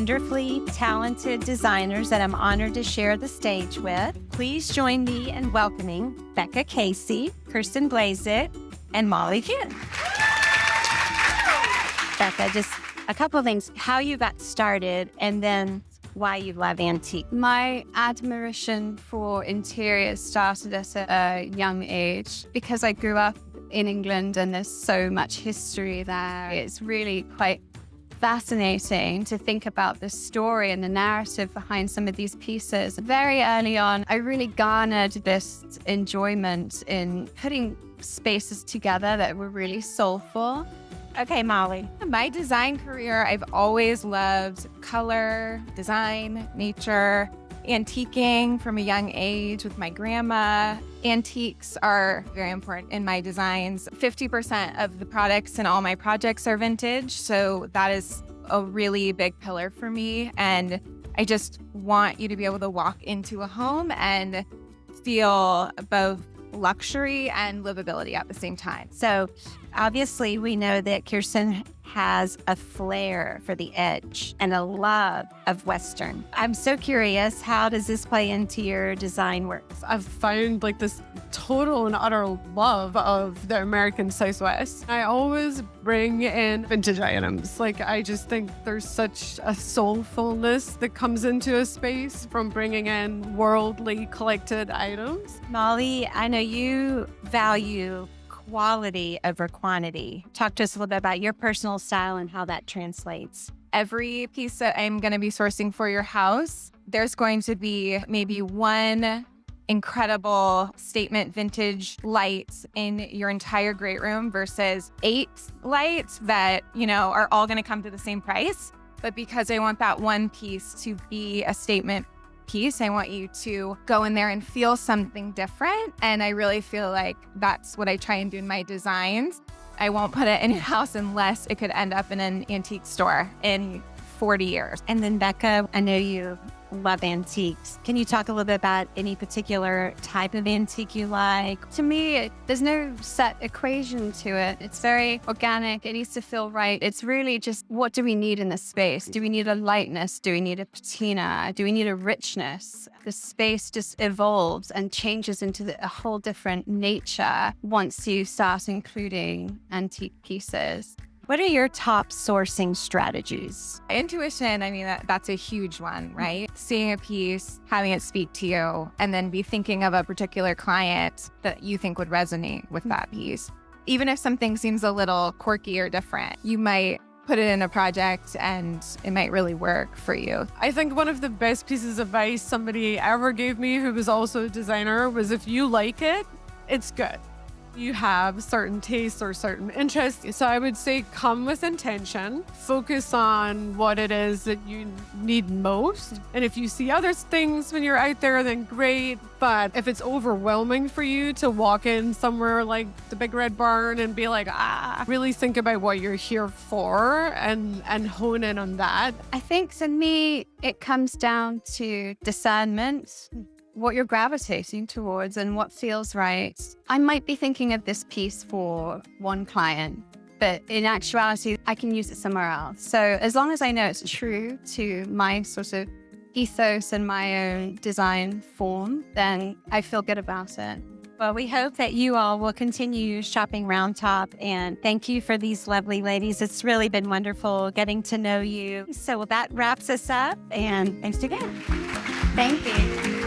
wonderfully talented designers that I'm honored to share the stage with. Please join me in welcoming Becca Casey, Kirsten Blazek, and MILIEU. Becca, just a couple of things, how you got started and then why you love antique. My admiration for interiors started at a young age because I grew up in England and there's so much history there. It's really quite fascinating to think about the story and the narrative behind some of these pieces. Very early on, I really garnered this enjoyment in putting spaces together that were really soulful. Okay, Molly. My design career, I've always loved color, design, nature, antiquing from a young age with my grandma. Antiques are very important in my designs. 50% of the products in all my projects are vintage, so that is a really big pillar for me. And I just want you to be able to walk into a home and feel both luxury and livability at the same time. So obviously we know that Kirsten has a flair for the edge and a love of Western. I'm so curious, how does this play into your design work? I've found like this total and utter love of the American Southwest. I always bring in vintage items. Like, I just think there's such a soulfulness that comes into a space from bringing in worldly collected items. Molly, I know you value quality over quantity. Talk to us a little bit about your personal style and how that translates. Every piece that I'm going to be sourcing for your house, there's going to be maybe one incredible statement vintage light in your entire great room versus 8 lights that, are all going to come to the same price. But because I want that one piece to be a statement piece, I want you to go in there and feel something different. And I really feel like that's what I try and do in my designs. I won't put it in your house unless it could end up in an antique store in 40 years. And then Becca, I know you love antiques. Can you talk a little bit about any particular type of antique you like? To me, there's no set equation to it. It's very organic. It needs to feel right. It's really just, what do we need in the space? Do we need a lightness? Do we need a patina? Do we need a richness? The space just evolves and changes into a whole different nature once you start including antique pieces. What are your top sourcing strategies? Intuition, that's a huge one, right? Seeing a piece, having it speak to you, and then be thinking of a particular client that you think would resonate with that piece. Even if something seems a little quirky or different, you might put it in a project and it might really work for you. I think one of the best pieces of advice somebody ever gave me, who was also a designer, was if you like it, it's good. You have certain tastes or certain interests. So I would say come with intention, focus on what it is that you need most. And if you see other things when you're out there, then great. But if it's overwhelming for you to walk in somewhere like the Big Red Barn and be like, really think about what you're here for and hone in on that. I think to me, it comes down to discernment, what you're gravitating towards and what feels right. I might be thinking of this piece for one client, but in actuality, I can use it somewhere else. So as long as I know it's true to my sort of ethos and my own design form, then I feel good about it. Well, we hope that you all will continue shopping Round Top, and thank you for these lovely ladies. It's really been wonderful getting to know you. So that wraps us up, and thanks again. Thank you.